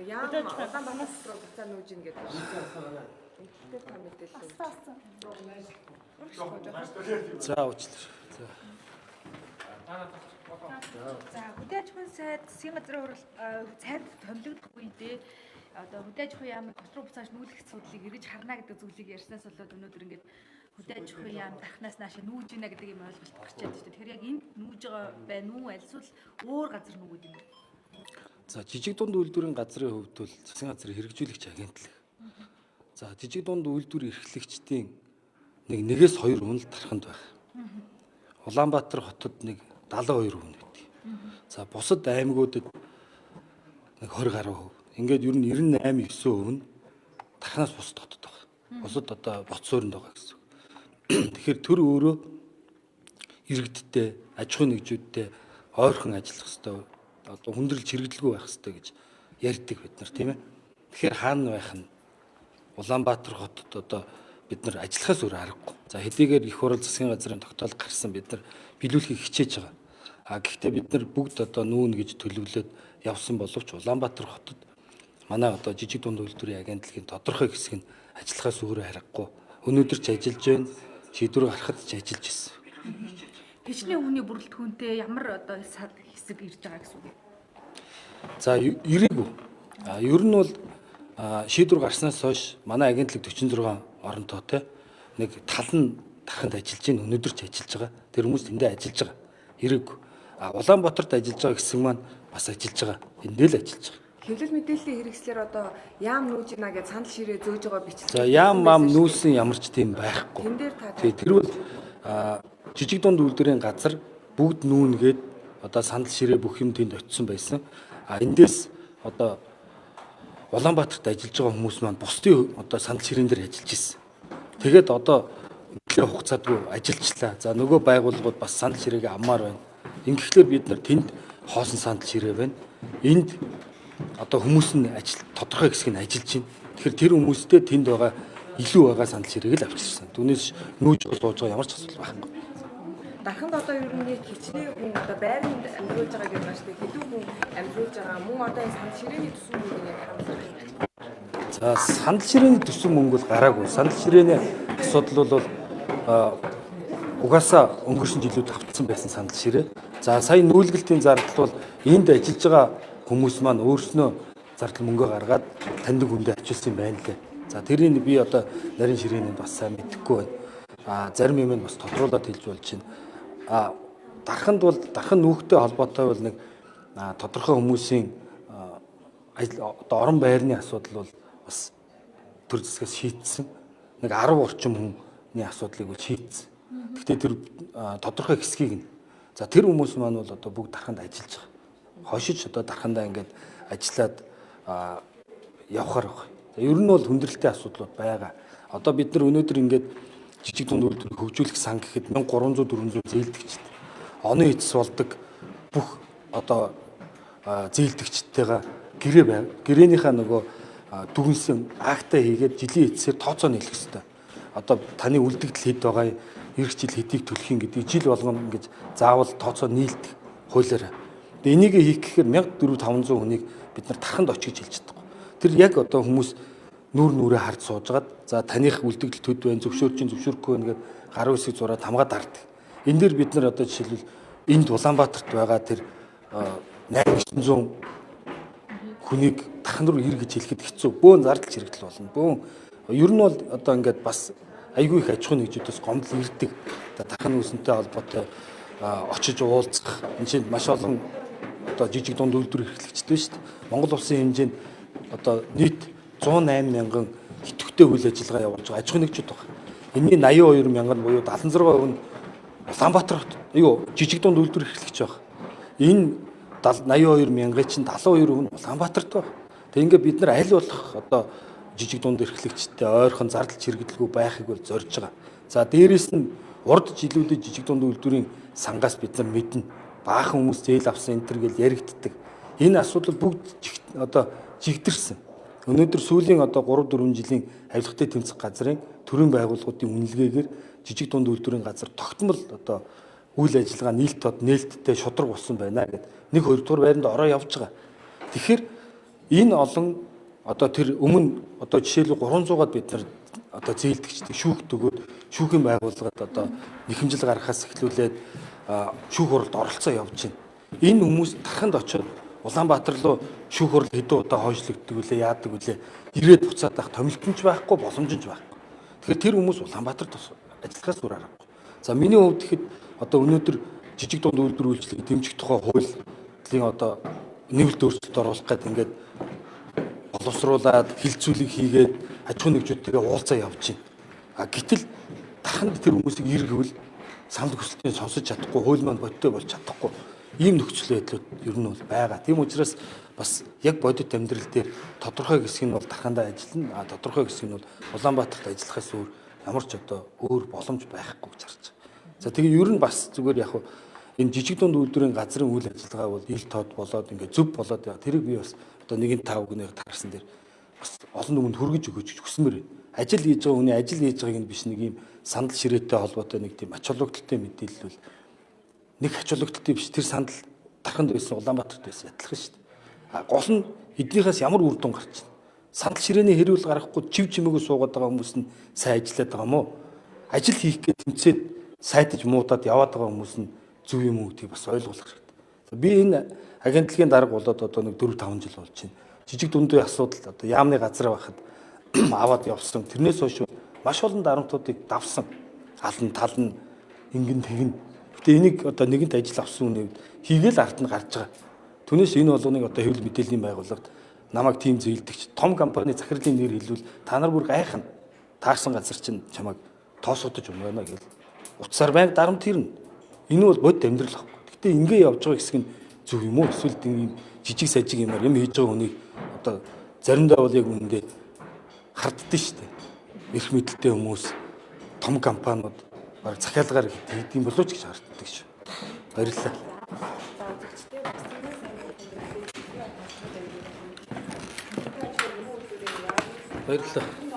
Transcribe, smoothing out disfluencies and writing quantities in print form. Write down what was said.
Яам Улаанбаатар руу буцаа нүүж ин гэдэг. Тэр та мэдээлэл. За уучлаарай. За хөдөөж хүн сайд засгийн газрын хурал цайд томилогдох үедээ одоо хөдөөж хүн яам дотор буцааж нүүлэх асуудлыг эргэж харна гэдэг зүйлийг ярьснаас болоод өнөөдөр ингээд хөдөөж хүн яам дарахнаас нааш нүүж ийнэ гэдэг юм ойлголт гарч чадж байна. Тэгэхээр яг энд нүүж байгаа байна уу? Альсвал өөр газар нүүгээд юм. За жижиг дунд үйлдвэрийн газрын хувьд бол засгийн газрын хэрэгжүүлэгч агентлаг. За жижиг дунд үйлдвэр эрхлэгчдийн нэгээс 2 үнэл тарханд байх. Улаанбаатар хотод 72 хүн байдаг. За бусад аймагуудад 20 гаруй хувь. Ингээд ер нь 98-9% нь тарханаас бусад хотод байгаа. Бусад одоо боц суурьнд байгаа гэсэн. Тэгэхээр төр өөрөө иргэдтэй, аж ахуйн нэгжүүдтэй ойрхон ажиллах хэрэгтэй. Одоо хүндрэлж хэрэгжилгүй байх хэрэгтэй гэж ярьдаг бид нар тийм ээ. Тэгэхээр хаана байх нь Улаанбаатар хотод одоо бид нар ажиллахаас өөр аргагүй. За хэдийгээр их хурал засгийн газрын тогтоолд гарсан бид нар биелүүлэхийг хичээж байгаа. Гэхдээ бид нар бүгд одоо нүүн гэж төлөвлөд явсан боловч Улаанбаатар хотод манай одоо жижиг дунд үйлдвэрийн агентлагийн тодорхой хэсэг нь ажиллахаас өөр аргагүй. Өнөөдөр ч ажиллаж байна, шийдвэр гаргахад ч ажиллаж ирсэн. Хичнээн хүний бүрэлдэхүүнтэй ямар одоо хэсэг ирж байгаа гэсэн үг. За ирээгүй. Ер нь бол шийдвэр гарснаас хойш манай агентлаг 46 оронтойтой нэг тал нь тарханд ажиллаж байна. Өнөөдөр ч ажиллаж байгаа. Тэр хүмүүс тэндээ ажиллаж байгаа. Ирээгүй. Улаанбаатарт ажиллаж байгаа хэсэг маань бас ажиллаж байгаа. Эндээ л ажиллаж байгаа. Хэвлэл мэдээллийн хэрэгслэр одоо яам нүүж ийна гэж санал ширээ зөөж байгаа бичлэг. За яам нүүсэн ямар ч тийм байхгүй. Тэн дээр та тэр бол жижиг дунд үйлдвэрийн газар бүгд нүүнгээд одоо санал ширээ бүх юм тэнд очисон байсан. Эндээс одоо Улаанбаатарт ажиллаж байгаа хүмүүс маань бусдын одоо санал ширээн дээр ажиллаж ирсэн. Тэгээд одоо нэлээд хугацаадгүй ажиллажлаа. За нөгөө байгууллагууд бас санал ширээгээ аммаар байна. Ингэхлээр бид нар тэнд хоосон санал ширээ байна. Энд одоо хүмүүс нь тодорхой хэсэг нь ажиллаж байна. Тэгэхээр тэр хүмүүстэй тэнд байгаа илүү байгаа санал ширээг л авчирсан. Түүнээс нүүж болоож байгаа ямар ч асуудал байхгүй. Дарханд одоо ер нь хичнээн хүн одоо байранд амьдруулж байгаа гэж байна шүү дээ. Хэдэн хүн амьдруулж байгаа мөн одоо энэ санал ширээний төсөв мөнгөний харамсах юм байна. За санал ширээний төсөв мөнгө бол гараагүй. Санал ширээний асуудал бол угаасаа өнгөрсөн жилүүд автсан байсан санал ширээ. За сая нүүлгэлтийн зардал бол энд ажиллаж байгаа хүмүүс маань өөрснөө зардал мөнгө гаргаад таньдаг хүндээ ачуулсан юм байна лээ. За тэрийг би одоо нарийн ширээнд бас сайн мэдэхгүй байна. Зарим юм нь бас тодруулаад хэлж болж байна. Дархан нүүхтэй холбоотой бол нэг тодорхой хүмүүсийн одоо орон байрны асуудал бол бас төр зэсгээс шийдсэн. Нэг 10 орчим хүний асуудлыг бол шийдсэн. Гэхдээ тэр тодорхой хэсгийг нь за тэр хүмүүс маань бол одоо бүгд дарханд ажиллаж байгаа. Хошиж одоо дархандаа ингээд ажиллаад явхаар байгаа. Ер нь бол хүндрэлтэй асуудлууд байгаа. Одоо бид нар өнөөдөр ингээд жижиг дунд үйлдвэрийг хөгжүүлэх сан гэхэд 1300-400 зээлдэгчтэй. Оны эцэс болдог бүх одоо зээлдэгчтэйгээ гэрээ байв. Гэрээнийхээ нөгөө дүгнсэн акта хийгээд жилийн эцсээр тооцоо нийлэх хэрэгтэй. Одоо таны үлдэгдэл хэд байгаа, эх жил хэдийг төлөх юм гэдэг жил болгоно ингэж заавал тооцоо нийлдэг хуулиараа. Тэгээ энийг хийх гэхээр 1400-500 хүнийг бид нар тарханд очиж хэлж чадахгүй. Тэр яг одоо хүмүүс нүрээ хард суужгаад за таних үлдэгдэл төд байна, зөвшөөрөхгүй байна гэдэг гаруй хэсэг зураад хамгаад дардаг. Энэ дээр бид нар одоо жишээлбэл энд Улаанбаатарт байгаа тэр 800 хүнийг тархан руу ир гэж хэлэхэд хэцүү. Бөөн зардал хэрэгдэл болно. Бөөн ер нь бол одоо ингээд бас айгүй их аж ахуйн нэгжүүдээс гомдол ирдэг. Тархан үүсэнтэй холбоотой очиж уулзах энэ чинь маш олон одоо жижиг дунд үйлдвэр эрхлэгчтэй шүү дээ. Монгол улсын хэмжээнд одоо нийт 108 мянган идэвхтэй үйл ажиллагаа явуулж байгаа аж ахуйн нэгжүүд байна. Энийн 82 мянган буюу 76% нь Улаанбаатар жижиг дунд үйлдвэр эрхлэгч байна. Энэ 82 мянган чинь 72% нь Улаанбаатарт байна. Тэг ингээд бид нар аль болох одоо жижиг дунд эрхлэгчтэй ойрхон зардал чирэгдэлгүй байхыг бол зорж байгаа. За дээрэс нь урд жилүүдэд жижиг дунд үйлдвэрийн сангаас бид нар мэднэ. Баахан хүмүүс зээл авсан энэ төр гэж яригддаг. Энэ асуудал бүгд одоо жигдэрсэн. Өнөөдөр сүүлийн одоо 3-4 жилийн авилгатай тэмцэх газрын төрийн байгууллагуудын үнэлгээгээр жижиг дунд үйлдвэрийн газар тогтмол одоо үйл ажиллагаа нийлт тод нээлттэй шудраг болсон байна гэд 1-2 дугаар байранд ороо явж байгаа. Тэгэхээр Энэ олон одоо тэр өмнө одоо жишээлбэл 300-аад бид нар одоо зээлдэгчдэг шүүхт өгөөд шүүхийн байгууллагад одоо нэхэмжил гаргахаас эхлүүлээд шүүх хуралд оролцоо явж байна. Энэ хүмүүс тарханд очиод Улаанбаатар руу шүүх хурал хэдэн удаа хойшлогддог үлээ яадаг үлээ ирээд буцаад авах томилтонч байхгүй боломжч байхгүй. Тэгэхээр тэр хүмүүс Улаанбаатарт ажиллахаас өөр аргагүй. За миний хувьд тэгэхэд одоо өнөөдөр жижиг дунд үйлдвэр үйлчлэгийг дэмжих тухай хуулийн одоо нэмэлт өөрчлөлт оруулах гэдэг ингээд боловсруулад хилцүүлэг хийгээд аж ахуйн нэгжүүдтэйгээ уулзаа явж байна. Гэтэл тарханд тэр хүмүүсийг иргэвэл санал хүсэлтийг сонсож чадахгүй, хууль маань бодтой болж чадахгүй ийм нөхцөл байдлууд ер нь бол байгаа. Тийм учраас бас яг бодит амьдрал дээр тодорхой хэсэг нь бол тархандаа ажиллана, тодорхой хэсэг нь бол Улаанбаатарт ажиллахаас өөр ямар ч одоо өөр боломж байхгүй гэж харж байгаа. За тэгээ ер нь бас зүгээр яг энэ жижиг дунд үйлдвэрийн газрын үйл ажиллагаа бол ил тод болоод ингээд зөв болоод байгаа. Тэрийг би бас одоо 1.5 гүнийг таарсан дээр бас олон хүмүүнд хүргэж өгөөч гэж хүсмээр байна. Ажил хийж байгаа хүний ажил хийж байгааг нь биш нэг юм сандал ширээтэй холбоотой нэг тийм ач холбогдолтой мэдээлэл бол нэг ач холбогдолтой биш тэр сандал тарханд байсан Улаанбаатарт байсан адилхан шүү дээ. Гол нь эднийхээс ямар үр дүн гарч байна. Сандал ширээний хэрүүл гаргахгүй чив чимээгөө суугаад байгаа хүмүүс нь сайн ажиллаад байгаа мó. Ажил хийх гэж тэмцээд сайтаж муудаад яваад байгаа хүмүүс нь зөв юм уу гэдгийг бас ойлгох хэрэгтэй. Би энэ агентлагийн дарга болоод одоо нэг 4-5 жил болж байна. Жижиг дундын асуудал одоо яамны газар байхад аваад явсан. Тэрнээс хойш маш олон дарамтуудыг давсан. Алан талн ингэн тэгнэ. Гэтэ энийг одоо нэгэнт ажил авсан үнэ хийгээл ард нь гарч байгаа. Түүнээс энэ болгоныг одоо хэвлэл мэдээллийн байгууллагад намайг тийм зээлдэгч том компани захирлын нэр хэлвэл та нар бүр гайхна. Таарсан газар чинь чамайг тоосгодож өгнө байна гэл. Утсаар байнг дарамт ирнэ. Энэ бол бодит амьдрал ахгүй. Гэтэ ингэ явж байгаа хэсэг нь зөв юм уу? Эсвэл тийм жижиг сажиг юмар юм хийж байгаа хүнийг одоо заримдаа бол яг үүндээ харддсан шүү дээ. Эрх мэдэлтэй хүмүүс, том компаниуд баг захиалгаар хийдэг болооч гэж харддаг шүү. Баярлалаа. Баярлалаа.